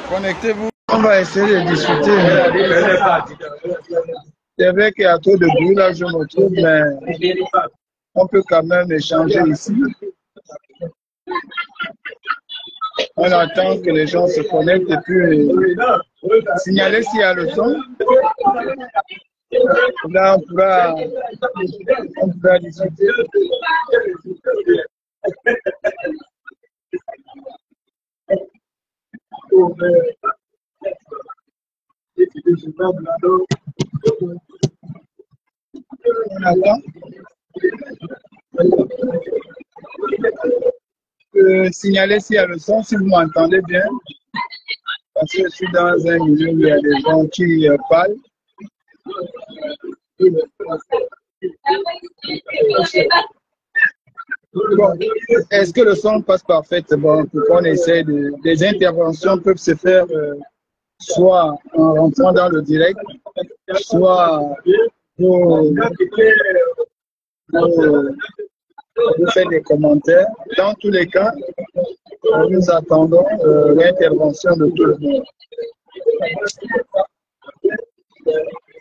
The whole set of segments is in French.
Connectez-vous. On va essayer de discuter. C'est vrai qu'il y a trop de bruit là, je me trouve, mais on peut quand même échanger ici. On attend que les gens se connectent et puis signaler s'il y a le son. Là, on pourra discuter. On attend. Signaler s'il y a le son, si vous m'entendez bien. Parce que je suis dans un milieu où il y a des gens qui parlent. Bon. Est-ce que le son passe parfaitement pour qu'on essaie des interventions peuvent se faire soit en rentrant dans le direct, soit vous faites des commentaires. Dans tous les cas, nous attendons l'intervention de tout le monde.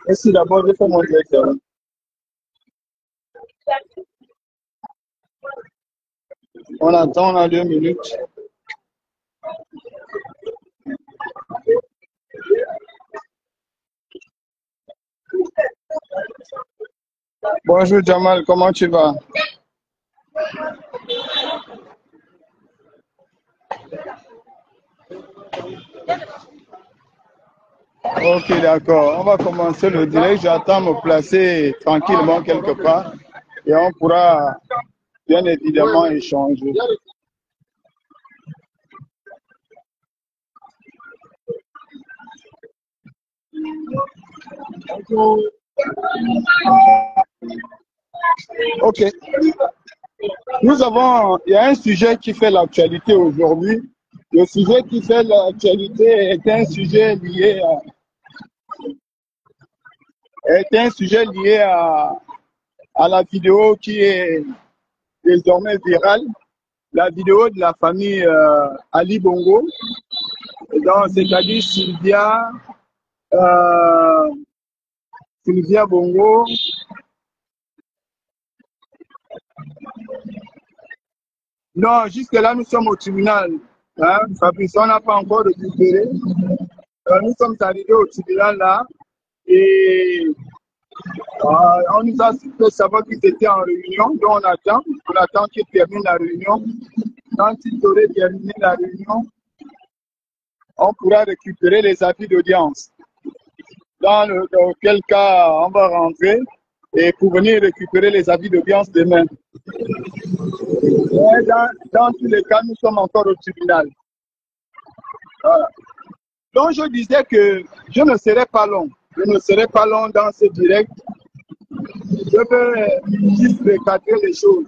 Merci d'abord, je fais mon directeur. On attend, on a 2 minutes. Bonjour Jamal, comment tu vas? Ok, d'accord. On va commencer le direct. J'attends me placer tranquillement quelque part et on pourra bien évidemment échanger. Ok. Il y a un sujet qui fait l'actualité aujourd'hui. Le sujet qui fait l'actualité est un sujet lié à la vidéo qui est désormais virale, la vidéo de la famille Ali Bongo, c'est-à-dire Sylvia Bongo. Non, jusque-là, nous sommes au tribunal. Hein, Fabrice, on n'a pas encore récupéré. Nous sommes arrivés au tribunal là et on nous a fait savoir qu'ils étaient en réunion, donc on attend qu'ils terminent la réunion. Quand ils auraient terminé la réunion, on pourra récupérer les avis d'audience. Dans quel cas on va rentrer et pour venir récupérer les avis d'audience demain. Dans tous les cas, nous sommes encore au tribunal. Voilà. Donc je disais que je ne serai pas long. Je ne serai pas long dans ce direct. Je vais juste recadrer les choses.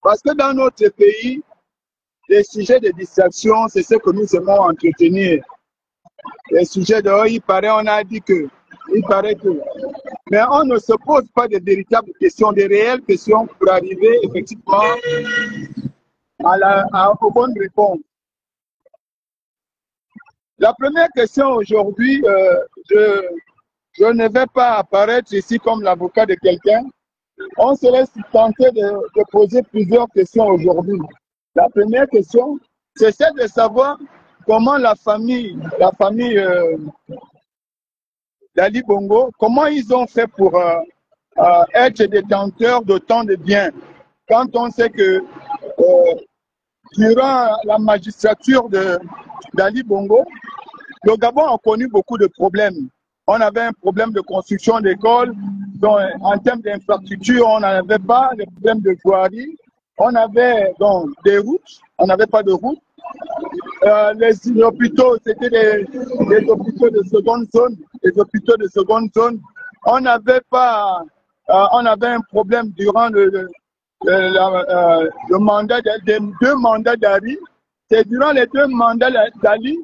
Parce que dans notre pays, les sujets de distraction, c'est ce que nous aimons entretenir. Les sujets de il paraît, on a dit que, il paraît que. Mais on ne se pose pas de véritables questions, de réelles questions pour arriver effectivement aux bonnes réponses. La première question aujourd'hui, je ne vais pas apparaître ici comme l'avocat de quelqu'un. On serait tenté de poser plusieurs questions aujourd'hui. La première question, c'est celle de savoir comment la famille d'Ali Bongo, comment ils ont fait pour être détenteurs d'autant de biens. Quand on sait que durant la magistrature d'Ali Bongo, le Gabon a connu beaucoup de problèmes. On avait un problème de construction d'écoles, en termes d'infrastructure, on n'avait pas de problème de voirie. On avait donc des routes, on n'avait pas de routes. Les hôpitaux, c'était des hôpitaux de seconde zone, des hôpitaux de seconde zone. On n'avait pas, on avait un problème durant le mandat des 2 mandats d'Ali. C'est durant les 2 mandats d'Ali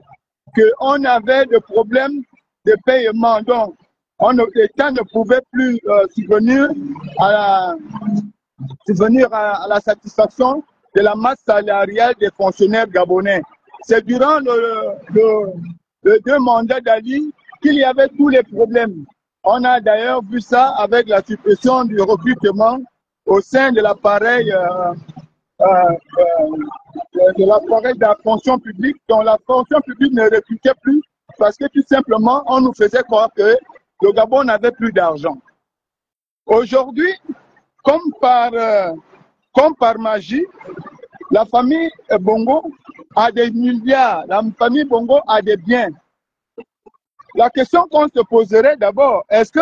qu'on avait des problèmes de paiement. Donc, l'État ne pouvait plus subvenir à la satisfaction de la masse salariale des fonctionnaires gabonais. C'est durant le 2 mandats d'Ali qu'il y avait tous les problèmes. On a d'ailleurs vu ça avec la suppression du recrutement au sein de l'appareil de la fonction publique, dont la fonction publique ne recrutait plus parce que tout simplement on nous faisait croire que le Gabon n'avait plus d'argent. Aujourd'hui, comme par magie, la famille Bongo a des milliards, la famille Bongo a des biens. La question qu'on se poserait d'abord, est-ce que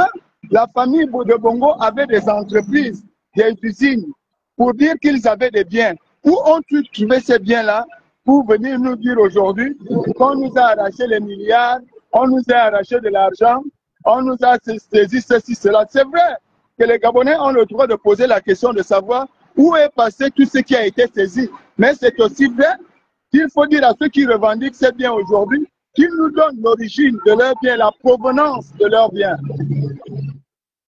la famille de Bongo avait des entreprises, des usines, pour dire qu'ils avaient des biens? Où ont-ils trouvé ces biens-là pour venir nous dire aujourd'hui qu'on nous a arraché les milliards, on nous a arraché de l'argent, on nous a saisi ceci, cela? C'est vrai que les Gabonais ont le droit de poser la question de savoir où est passé tout ce qui a été saisi. Mais c'est aussi vrai qu'il faut dire à ceux qui revendiquent ces biens aujourd'hui qu'ils nous donnent l'origine de leurs biens, la provenance de leurs biens.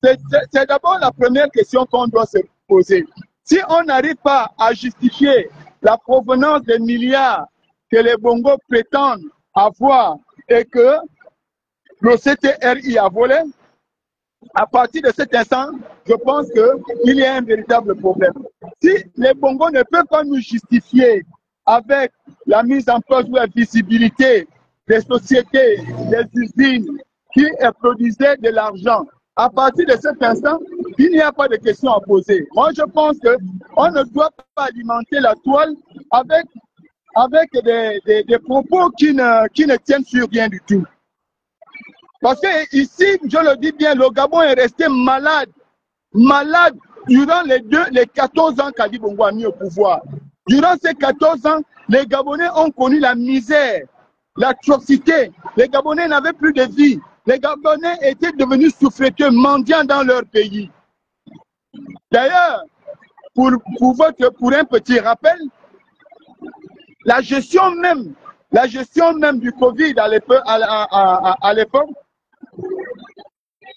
C'est d'abord la première question qu'on doit se poser. Si on n'arrive pas à justifier la provenance des milliards que les Bongos prétendent avoir et que le CTRI a volé, à partir de cet instant, je pense qu'il y a un véritable problème. Si les Bongos ne peuvent pas nous justifier avec la mise en place ou la visibilité des sociétés, des usines qui produisaient de l'argent, à partir de cet instant, il n'y a pas de questions à poser. Moi, je pense qu'on ne doit pas alimenter la toile avec des propos qui ne tiennent sur rien du tout. Parce que ici, je le dis bien, le Gabon est resté malade durant les 14 ans qu'Ali Bongo a mis au pouvoir. Durant ces 14 ans, les Gabonais ont connu la misère, l'atrocité. Les Gabonais n'avaient plus de vie. Les Gabonais étaient devenus souffreteux, mendiants dans leur pays. D'ailleurs, pour un petit rappel, la gestion même du Covid à l'époque,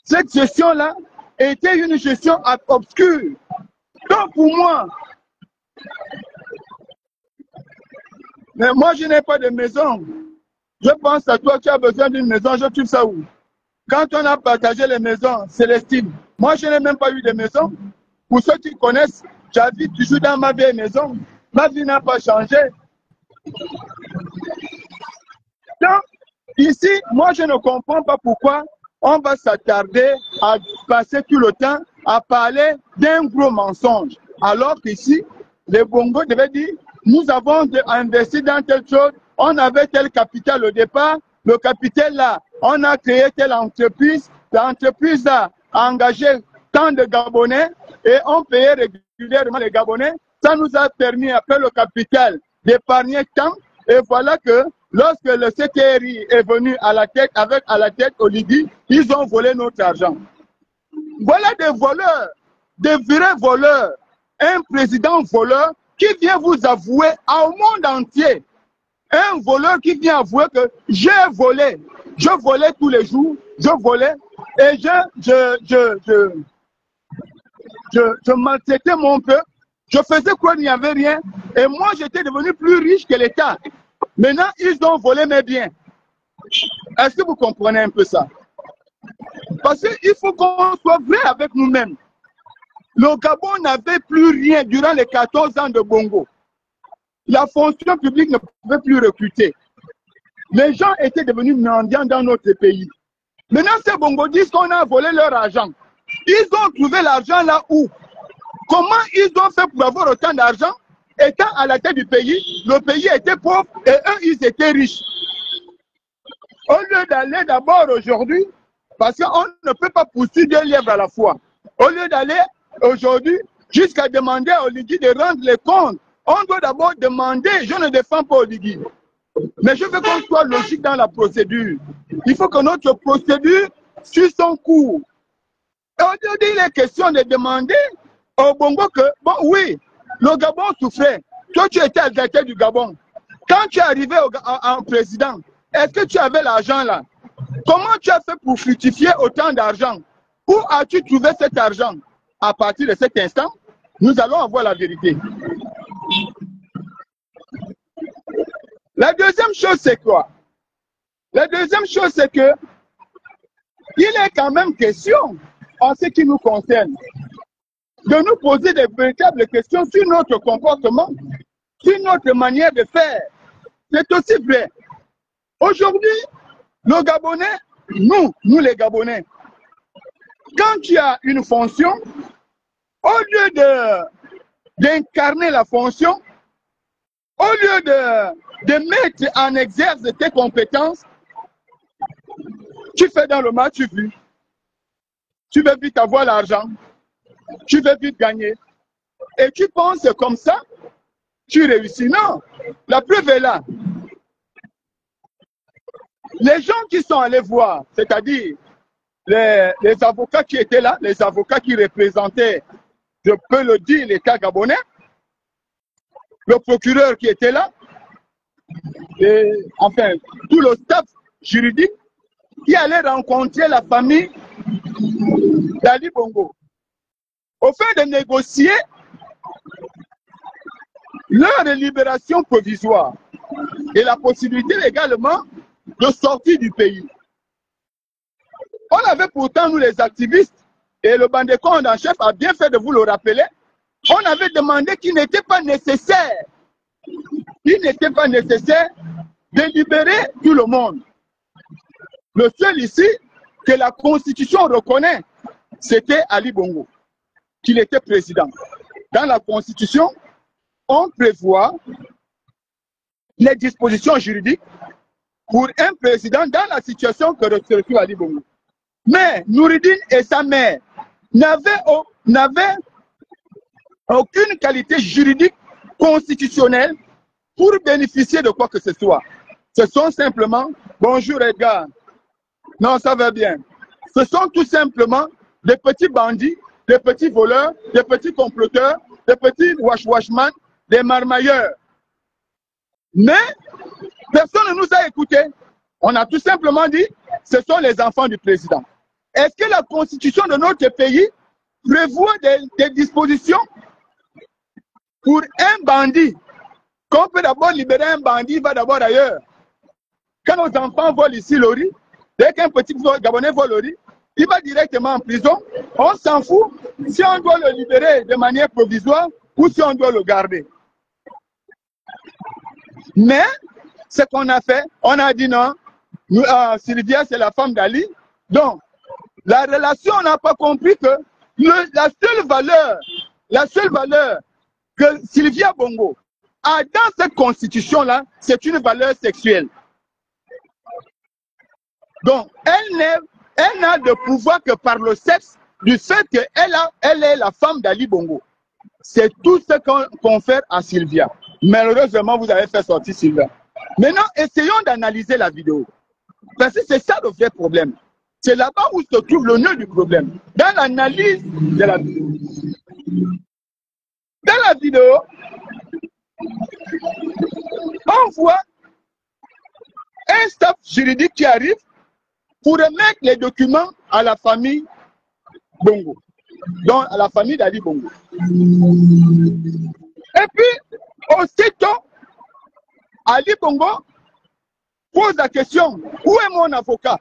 cette gestion-là était une gestion obscure. Donc pour moi, mais moi je n'ai pas de maison. Je pense à toi qui as besoin d'une maison, je trouve ça où? Quand on a partagé les maisons, Célestine, moi je n'ai même pas eu de maison. Pour ceux qui connaissent, j'habite toujours dans ma vieille maison. Ma vie n'a pas changé. Donc, ici, moi je ne comprends pas pourquoi on va s'attarder à passer tout le temps à parler d'un gros mensonge. Alors qu'ici, les Bongos devaient dire, nous avons investi dans telle chose, on avait tel capital au départ, le capital là, on a créé telle entreprise, l'entreprise là a engagé tant de Gabonais et on payait régulièrement les Gabonais. Ça nous a permis, après le capital, d'épargner tant. Et voilà que lorsque le CTRI est venu à la tête Oligui, ils ont volé notre argent. Voilà des voleurs, des vrais voleurs. Un président voleur qui vient vous avouer au monde entier. Un voleur qui vient avouer que j'ai volé. Je volais tous les jours, je volais et je maltraitais mon peuple. Je faisais quoi, il n'y avait rien. Et moi, j'étais devenu plus riche que l'État. Maintenant, ils ont volé mes biens. Est-ce que vous comprenez un peu ça? Parce qu'il faut qu'on soit vrai avec nous-mêmes. Le Gabon n'avait plus rien durant les 14 ans de Bongo. La fonction publique ne pouvait plus recruter. Les gens étaient devenus mendiants dans notre pays. Maintenant, ces Bongo disent qu'on a volé leur argent. Ils ont trouvé l'argent là où? Comment ils ont fait pour avoir autant d'argent? Étant à la tête du pays, le pays était pauvre et eux, ils étaient riches. Au lieu d'aller d'abord aujourd'hui, parce qu'on ne peut pas poursuivre deux lièvres à la fois. Au lieu d'aller aujourd'hui jusqu'à demander à Oligui de rendre les comptes, on doit d'abord demander, je ne défends pas Oligui, mais je veux qu'on soit logique dans la procédure. Il faut que notre procédure suive son cours. Et aujourd'hui, il est question de demander au Bongo que, bon, oui, le Gabon souffrait. Toi, tu étais à la tête du Gabon. Quand tu es arrivé en président, est-ce que tu avais l'argent là? Comment tu as fait pour fructifier autant d'argent? Où as-tu trouvé cet argent? À partir de cet instant, nous allons avoir la vérité. La deuxième chose, c'est quoi? La deuxième chose, c'est que il est quand même question, en ce qui nous concerne, de nous poser des véritables questions sur notre comportement, sur notre manière de faire. C'est aussi vrai. Aujourd'hui, nos Gabonais, nous les Gabonais, quand tu as une fonction, au lieu d'incarner la fonction, au lieu de mettre en exerce tes compétences, tu fais dans le match vu. Tu veux vite avoir l'argent, tu veux vite gagner. Et tu penses comme ça, tu réussis. Non, la preuve est là. Les gens qui sont allés voir, c'est-à-dire les avocats qui étaient là, les avocats qui représentaient, je peux le dire, l'État gabonais, le procureur qui était là, et enfin, tout le staff juridique qui allait rencontrer la famille d'Ali Bongo, au fait de négocier leur libération provisoire et la possibilité également de sortir du pays. On avait pourtant, nous les activistes, et le Bandecon en chef a bien fait de vous le rappeler, on avait demandé qu'il n'était pas nécessaire, de libérer tout le monde. Le seul ici que la Constitution reconnaît, c'était Ali Bongo, qu'il était président. Dans la Constitution, on prévoit les dispositions juridiques pour un président dans la situation que se retrouve Ali Bongo. Mais Nouridine et sa mère n'avaient aucune qualité juridique constitutionnelle pour bénéficier de quoi que ce soit. Ce sont simplement, bonjour Edgar, non ça va bien. Ce sont tout simplement des petits bandits, des petits voleurs, des petits comploteurs, des petits wash-washman, des marmailleurs. Mais personne ne nous a écoutés. On a tout simplement dit, ce sont les enfants du président. Est-ce que la constitution de notre pays prévoit des dispositions pour un bandit? Qu'on peut d'abord libérer un bandit, il va d'abord ailleurs. Quand nos enfants volent ici le riz, dès qu'un petit Gabonais vole le riz, il va directement en prison. On s'en fout si on doit le libérer de manière provisoire ou si on doit le garder. Mais ce qu'on a fait, on a dit non, Sylvia c'est la femme d'Ali. Donc, la relation, on n'a pas compris que la seule valeur que Sylvia Bongo a dans cette constitution-là, c'est une valeur sexuelle. Donc, elle n'a de pouvoir que par le sexe, du fait qu'elle est la femme d'Ali Bongo. C'est tout ce qu'on confère à Sylvia. Malheureusement, vous avez fait sortir Sylvia. Maintenant, essayons d'analyser la vidéo. Parce que c'est ça le vrai problème. C'est là-bas où se trouve le nœud du problème. Dans l'analyse de la vidéo. Dans la vidéo, on voit un staff juridique qui arrive pour remettre les documents à la famille Bongo. Donc, à la famille d'Ali Bongo. Et puis, aussitôt, Ali Bongo pose la question, où est mon avocat?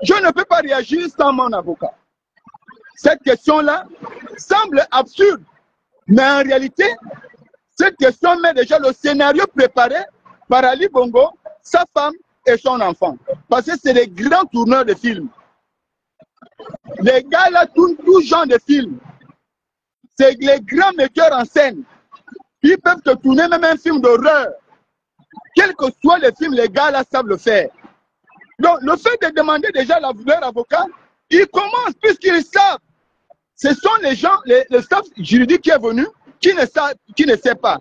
Je ne peux pas réagir sans mon avocat. Cette question-là semble absurde, mais en réalité, cette question met déjà le scénario préparé par Ali Bongo, sa femme et son enfant. Parce que c'est des grands tourneurs de films. Les gars là tournent tout genre de films. C'est les grands metteurs en scène. Ils peuvent te tourner même un film d'horreur. Quel que soit le film, les gars là savent le faire. Donc, le fait de demander déjà leur avocat, ils commencent puisqu'ils savent. Ce sont les gens, le staff juridique qui est venu, qui ne sait pas.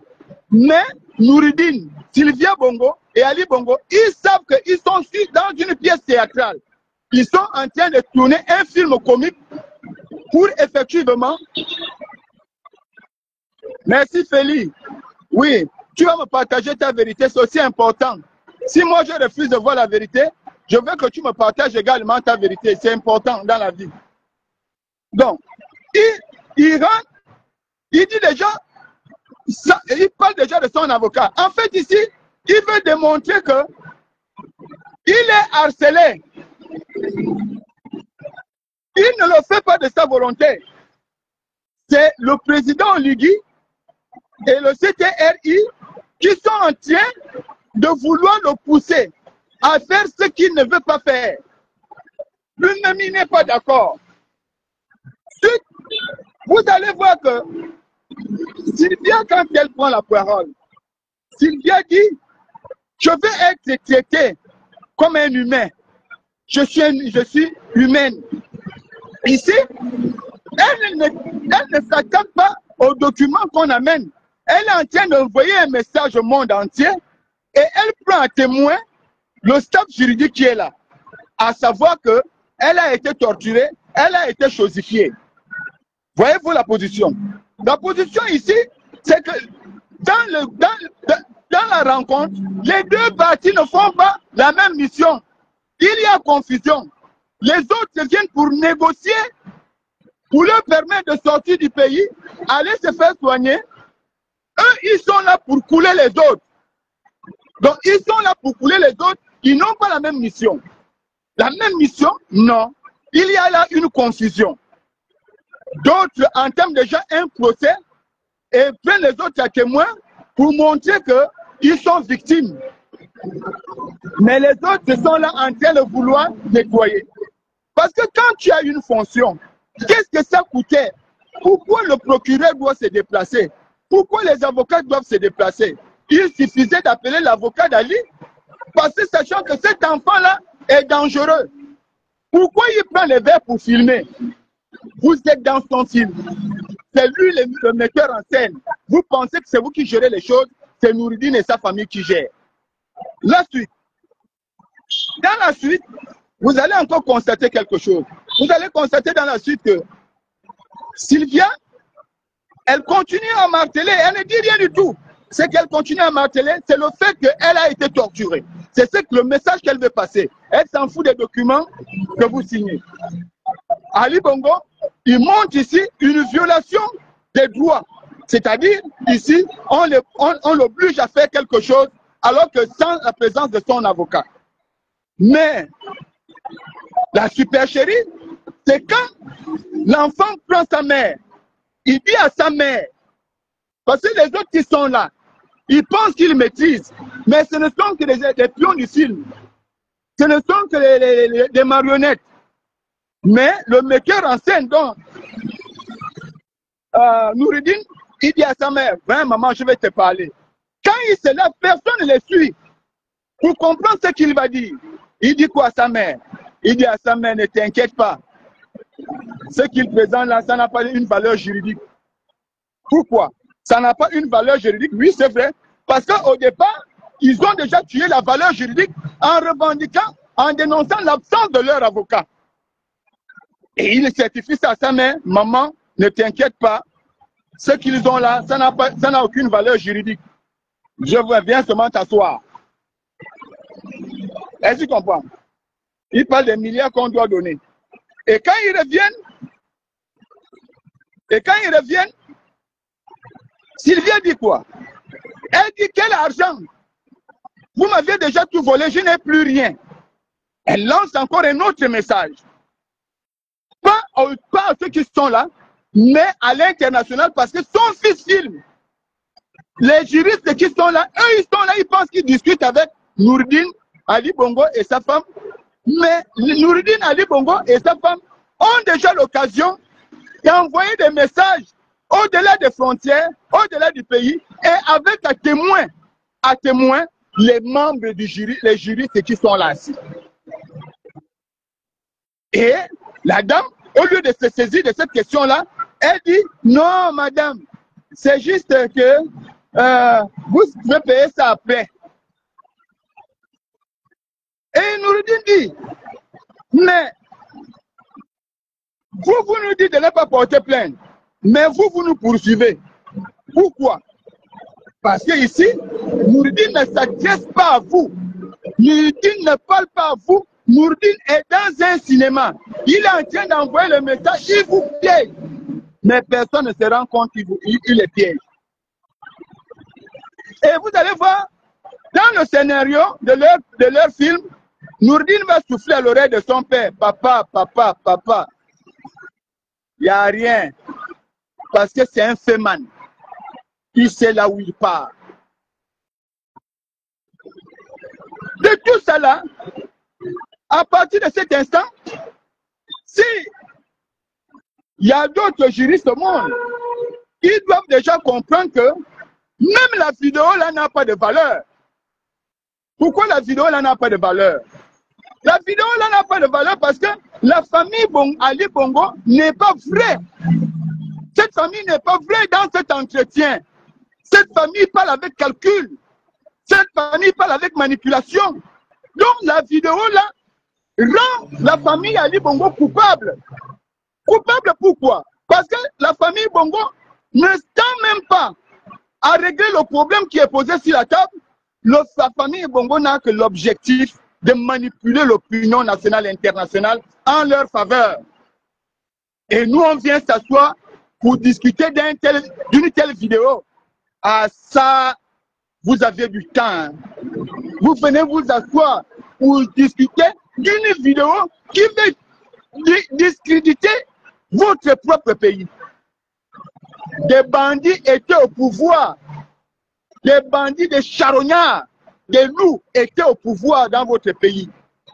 Mais Nouridine, Sylvia Bongo et Ali Bongo, ils savent qu'ils sont dans une pièce théâtrale. Ils sont en train de tourner un film comique pour effectivement... Merci Félix. Oui, tu vas me partager ta vérité, c'est aussi important. Si moi je refuse de voir la vérité, je veux que tu me partages également ta vérité. C'est important dans la vie. Donc, il rentre, il dit déjà, il parle déjà de son avocat. En fait, ici, il veut démontrer que il est harcelé. Il ne le fait pas de sa volonté. C'est le président Oligui et le CTRI qui sont en train de vouloir le pousser à faire ce qu'il ne veut pas faire. Lui-même, n'est pas d'accord. Vous allez voir que Sylvia, quand elle prend la parole, Sylvia dit, je veux être traité comme un humain. Je suis humaine. Ici, elle ne s'attend pas aux documents qu'on amène. Elle est en train d'envoyer un message au monde entier et elle prend à témoin le staff juridique qui est là. À savoir qu'elle a été torturée, elle a été chosifiée. Voyez-vous la position? La position ici, c'est que dans la rencontre, les deux parties ne font pas la même mission. Il y a confusion. Les autres viennent pour négocier, pour leur permettre de sortir du pays, aller se faire soigner. Eux, ils sont là pour couler les autres. Donc, ils sont là pour couler les autres. Ils n'ont pas la même mission. La même mission, non. Il y a là une confusion. D'autres entament déjà un procès et prennent les autres à témoin pour montrer qu'ils sont victimes. Mais les autres sont là en train de vouloir nettoyer. Parce que quand tu as une fonction, qu'est-ce que ça coûtait? Pourquoi le procureur doit se déplacer? Pourquoi les avocats doivent se déplacer? Il suffisait d'appeler l'avocat d'Ali, parce que sachant que cet enfant-là est dangereux. Pourquoi il prend les verres pour filmer? Vous êtes dans son film. C'est lui le metteur en scène. Vous pensez que c'est vous qui gérez les choses, c'est Nouridine et sa famille qui gèrent. La suite. Dans la suite, vous allez encore constater quelque chose. Vous allez constater dans la suite que Sylvia, elle continue à marteler, elle ne dit rien du tout. Ce qu'elle continue à marteler, c'est le fait qu'elle a été torturée. C'est le message qu'elle veut passer. Elle s'en fout des documents que vous signez. Ali Bongo, il montre ici une violation des droits. C'est-à-dire, ici, on l'oblige à faire quelque chose alors que sans la présence de son avocat. Mais la supercherie, c'est quand l'enfant prend sa mère, il dit à sa mère, parce que les autres qui sont là, ils pensent qu'ils maîtrisent, mais ce ne sont que des pions du film. Ce ne sont que des marionnettes. Mais le metteur en scène, donc, Nouridine, il dit à sa mère, viens maman, je vais te parler. Quand il se lève, personne ne le suit. Pour comprendre ce qu'il va dire, il dit quoi à sa mère? Il dit à sa mère, ne t'inquiète pas. Ce qu'il présente là, ça n'a pas une valeur juridique. Pourquoi? Ça n'a pas une valeur juridique. Oui, c'est vrai. Parce qu'au départ, ils ont déjà tué la valeur juridique en revendiquant, en dénonçant l'absence de leur avocat. Et il certifie ça à sa mère, maman, ne t'inquiète pas. Ce qu'ils ont là, ça n'a aucune valeur juridique. Je viens seulement t'asseoir. Est-ce que tu comprends? Il parle des milliards qu'on doit donner. Et quand ils reviennent, Sylvia dit quoi? Elle dit quel argent? Vous m'avez déjà tout volé, je n'ai plus rien. Elle lance encore un autre message. Pas à ceux qui sont là, mais à l'international parce que son fils filme. Les juristes qui sont là, eux ils sont là, ils pensent qu'ils discutent avec Nouridine, Ali Bongo et sa femme. Mais Nouridine, Ali Bongo et sa femme ont déjà l'occasion d'envoyer des messages au-delà des frontières, au-delà du pays, et avec à témoin les membres du jury, les juristes qui sont là. Et la dame, au lieu de se saisir de cette question-là, elle dit, non madame, c'est juste que vous pouvez payer ça après. Et Nouridine dit, mais vous nous dites de ne pas porter plainte, mais vous nous poursuivez. Pourquoi? Parce que ici, Nouridine ne s'adresse pas à vous. Nouridine ne parle pas à vous. Nouridine est dans un cinéma. Il est en train d'envoyer le message, il vous piège. Mais personne ne se rend compte qu'il est piège. Et vous allez voir, Dans le scénario de leur film, Nourdine va souffler à l'oreille de son père. Papa, papa, papa. Il n'y a rien. Parce que c'est un féman. Il sait là où il part. De tout cela, à partir de cet instant, si il y a d'autres juristes au monde, ils doivent déjà comprendre que même la vidéo là n'a pas de valeur. Pourquoi la vidéo là n'a pas de valeur? La vidéo là n'a pas de valeur parce que la famille Ali Bongo n'est pas vraie. Cette famille n'est pas vraie dans cet entretien. Cette famille parle avec calcul. Cette famille parle avec manipulation. Donc la vidéo là rend la famille Ali Bongo coupable. Coupable pourquoi? Parce que la famille Bongo ne tend même pas à régler le problème qui est posé sur la table. La famille Bongo n'a que l'objectif de manipuler l'opinion nationale et internationale en leur faveur. Et nous, on vient s'asseoir pour discuter d'une telle vidéo. Ah ça, vous avez du temps. Vous venez vous asseoir pour discuter d'une vidéo qui veut discréditer votre propre pays. Des bandits étaient au pouvoir. Des bandits, des charognards, des loups étaient au pouvoir dans votre pays.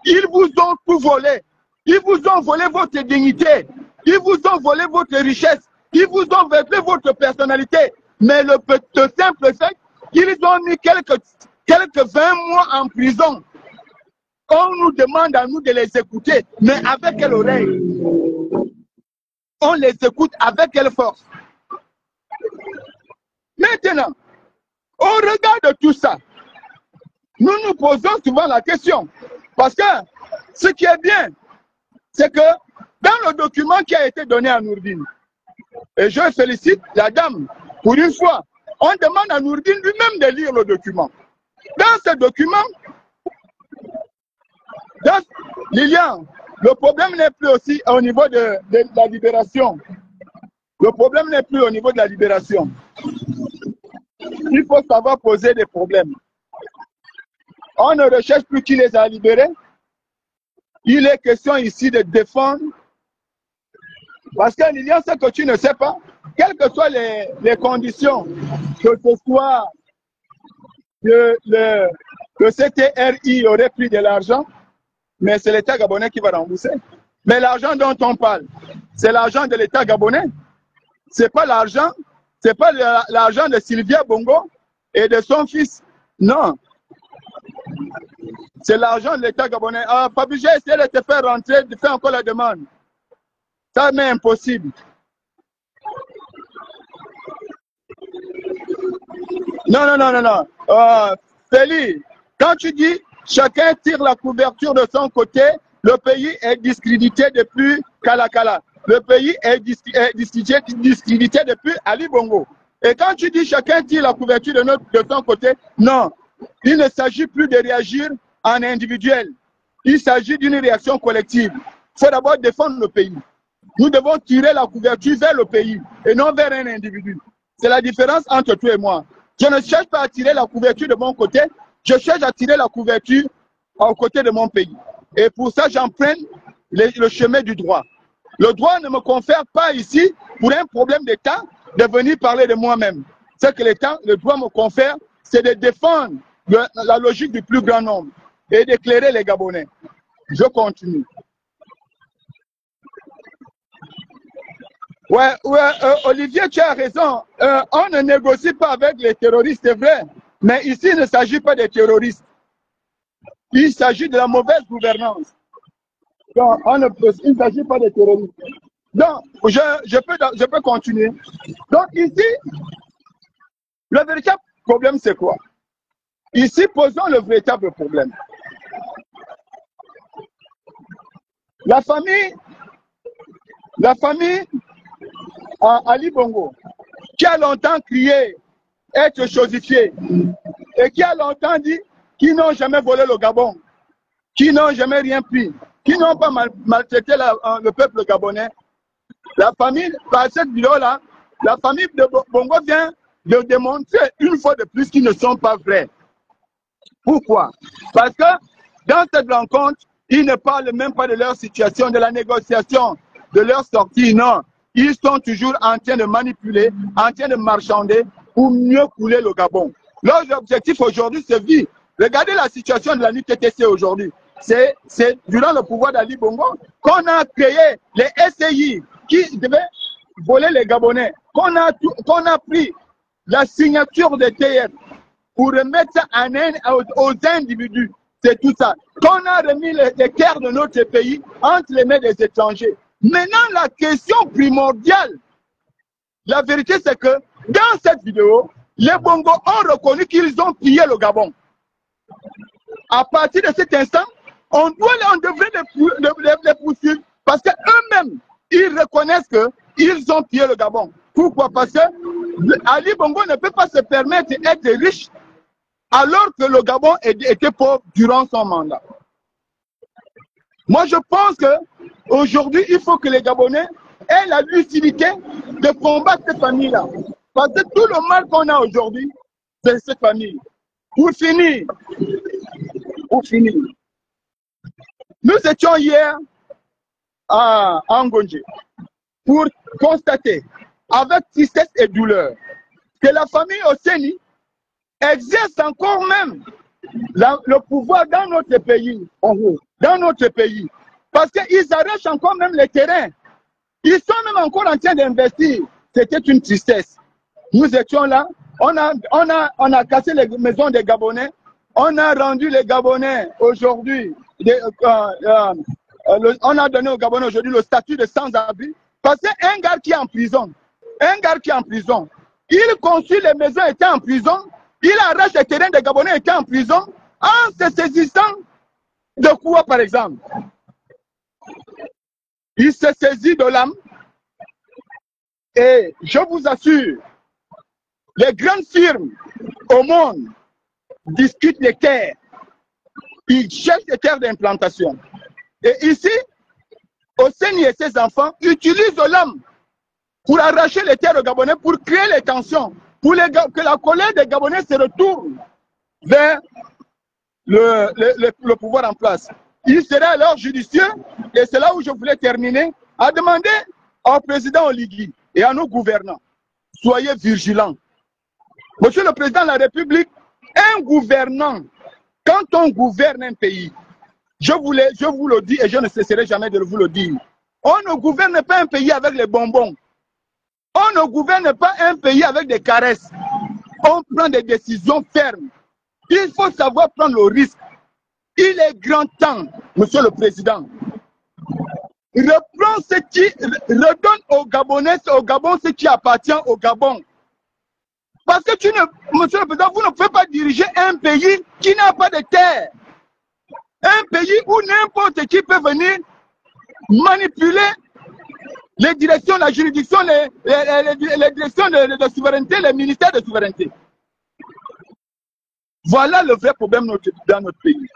Ils vous ont tout volé. Ils vous ont volé votre dignité. Ils vous ont volé votre richesse. Ils vous ont volé votre personnalité. Mais le simple fait qu'ils ont mis quelques 20 mois en prison. On nous demande à nous de les écouter. Mais avec quelle oreille? On les écoute avec quelle force? Maintenant, au regard de tout ça, nous nous posons souvent la question. Parce que ce qui est bien, c'est que dans le document qui a été donné à Nourdine, et je félicite la dame, pour une fois, on demande à Nourdine lui-même de lire le document. Dans ce document, Lilian, le problème n'est plus aussi au niveau de la libération. Le problème n'est plus au niveau de la libération. Il faut savoir poser des problèmes. On ne recherche plus qui les a libérés. Il est question ici de défendre. Parce que Lilian, ce que tu ne sais pas, quelles que soient les conditions, que ce soit que le CTRI aurait pris de l'argent, mais c'est l'État gabonais qui va rembourser. Mais l'argent dont on parle, c'est l'argent de l'État gabonais. C'est pas l'argent, c'est pas l'argent de Sylvia Bongo et de son fils. Non. C'est l'argent de l'État gabonais. Ah, Papi, j'ai essayé de te faire rentrer, de faire encore la demande. Ça m'est impossible. Non, non, non, non, non. Félix, quand tu dis chacun tire la couverture de son côté, le pays est discrédité depuis Kalakala. Le pays est discrédité depuis Ali Bongo. Et quand tu dis chacun tire la couverture de son côté, non. Il ne s'agit plus de réagir en individuel. Il s'agit d'une réaction collective. Il faut d'abord défendre le pays. Nous devons tirer la couverture vers le pays et non vers un individu. C'est la différence entre toi et moi. Je ne cherche pas à tirer la couverture de mon côté, je cherche à tirer la couverture au côté de mon pays. Et pour ça, j'emprunte le chemin du droit. Le droit ne me confère pas ici, pour un problème d'État, de venir parler de moi-même. Ce que le droit me confère, c'est de défendre la logique du plus grand nombre et d'éclairer les Gabonais. Je continue. Ouais, Olivier, tu as raison. On ne négocie pas avec les terroristes, c'est vrai. Mais ici, il ne s'agit pas des terroristes. Il s'agit de la mauvaise gouvernance. Donc, il ne s'agit pas des terroristes. Donc, je peux continuer. Donc, ici, le véritable problème, c'est quoi? Ici, posons le véritable problème. La famille Ali Bongo, qui a longtemps crié être chosifié et qui a longtemps dit qu'ils n'ont jamais volé le Gabon, qui n'ont jamais rien pris, qui n'ont pas maltraité le peuple gabonais. La famille, par cette vidéo-là, la famille de Bongo vient de démontrer une fois de plus qu'ils ne sont pas vrais. Pourquoi? Parce que dans cette rencontre, ils ne parlent même pas de leur situation, de la négociation, de leur sortie, non. Ils sont toujours en train de manipuler, en train de marchander pour mieux couler le Gabon. Leur objectif aujourd'hui, c'est vie. Regardez la situation de la NUTTC aujourd'hui. C'est durant le pouvoir d'Ali Bongo qu'on a créé les SCI qui devaient voler les Gabonais, qu'on a pris la signature des TF pour remettre ça aux individus. C'est tout ça. Qu'on a remis les terres de notre pays entre les mains des étrangers. Maintenant, la question primordiale, la vérité, c'est que dans cette vidéo, les Bongo ont reconnu qu'ils ont pillé le Gabon. À partir de cet instant, on devrait les poursuivre parce qu'eux-mêmes, ils reconnaissent qu'ils ont pillé le Gabon. Pourquoi? Parce que Ali Bongo ne peut pas se permettre d'être riche alors que le Gabon était pauvre durant son mandat. Moi, je pense qu'aujourd'hui, il faut que les Gabonais aient la lucidité de combattre cette famille-là. Parce que tout le mal qu'on a aujourd'hui, c'est cette famille. Pour finir, nous étions hier à Ngonje pour constater avec tristesse et douleur que la famille Oseni exerce encore même le pouvoir dans notre pays. Dans notre pays. Parce qu'ils arrachent encore même les terrains. Ils sont même encore en train d'investir. C'était une tristesse. Nous étions là. On a cassé les maisons des Gabonais. On a rendu les Gabonais aujourd'hui. On a donné aux Gabonais aujourd'hui le statut de sans-abri. Parce qu'un gars qui est en prison, il construit les maisons étant en prison, il arrache les terrains des Gabonais étant en prison, en se saisissant de quoi, par exemple? Il se saisit de l'âme. Et je vous assure, les grandes firmes au monde discutent les terres. Ils cherchent des terres d'implantation. Et ici, Oseni et ses enfants utilisent l'âme pour arracher les terres aux Gabonais, pour créer les tensions, pour que la colère des Gabonais se retourne vers le pouvoir en place. Il serait alors judicieux, et c'est là où je voulais terminer, à demander au président Oligui et à nos gouvernants, soyez vigilants. Monsieur le Président de la République, un gouvernant, quand on gouverne un pays, je vous le dis et je ne cesserai jamais de vous le dire, on ne gouverne pas un pays avec les bonbons. On ne gouverne pas un pays avec des caresses. On prend des décisions fermes. Il faut savoir prendre le risque. Il est grand temps, Monsieur le Président, redonne aux Gabonais, au Gabon ce qui appartient au Gabon. Parce que Monsieur le Président, vous ne pouvez pas diriger un pays qui n'a pas de terre. Un pays où n'importe qui peut venir manipuler les directions, la juridiction, les directions de souveraineté, les ministères de souveraineté. Voilà le vrai problème dans notre pays.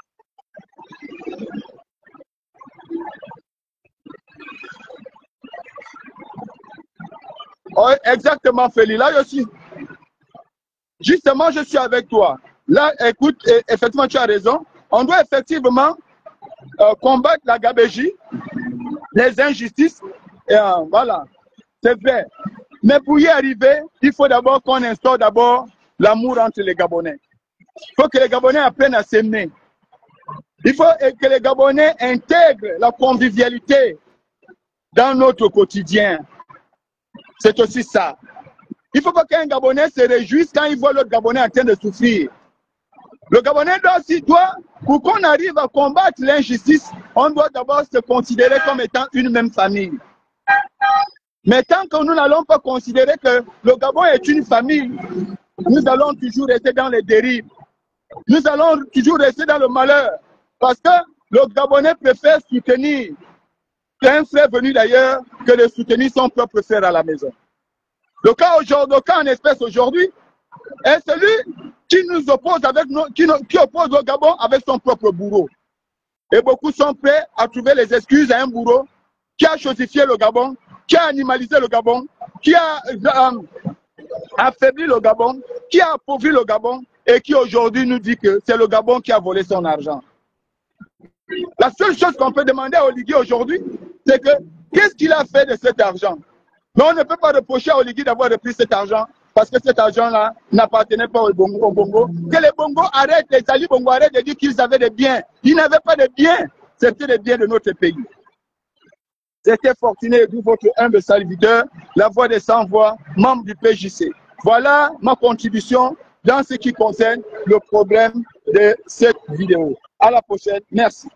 Oh, exactement, Félix. Là aussi, justement, je suis avec toi. Là, écoute, effectivement, tu as raison. On doit effectivement combattre la gabégie, les injustices. Et, voilà, c'est vrai. Mais pour y arriver, il faut d'abord qu'on instaure d'abord l'amour entre les Gabonais. Il faut que les Gabonais apprennent à s'aimer. Il faut que les Gabonais intègrent la convivialité dans notre quotidien. C'est aussi ça. Il ne faut pas qu'un Gabonais se réjouisse quand il voit l'autre Gabonais en train de souffrir. Le Gabonais pour qu'on arrive à combattre l'injustice, on doit d'abord se considérer comme étant une même famille. Mais tant que nous n'allons pas considérer que le Gabon est une famille, nous allons toujours rester dans les dérives. Nous allons toujours rester dans le malheur. Parce que le Gabonais préfère soutenir un frère venu d'ailleurs que de soutenir son propre frère à la maison. Le cas en espèce aujourd'hui est celui qui nous oppose qui oppose le Gabon avec son propre bourreau. Et beaucoup sont prêts à trouver les excuses à un bourreau qui a chosifié le Gabon, qui a animalisé le Gabon, qui a affaibli le Gabon, qui a appauvri le Gabon et qui aujourd'hui nous dit que c'est le Gabon qui a volé son argent. La seule chose qu'on peut demander à Oligui aujourd'hui, c'est que qu'est-ce qu'il a fait de cet argent? Mais on ne peut pas reprocher à Oligui d'avoir repris cet argent parce que cet argent-là n'appartenait pas au Bongo. Que les Bongo arrêtent, les Ali Bongo arrêtent de dire qu'ils avaient des biens. Ils n'avaient pas de biens. C'était les biens de notre pays. C'était Fortuné Edou, votre humble serviteur, la voix des sans-voix, membre du PJC. Voilà ma contribution dans ce qui concerne le problème de cette vidéo. À la prochaine. Merci.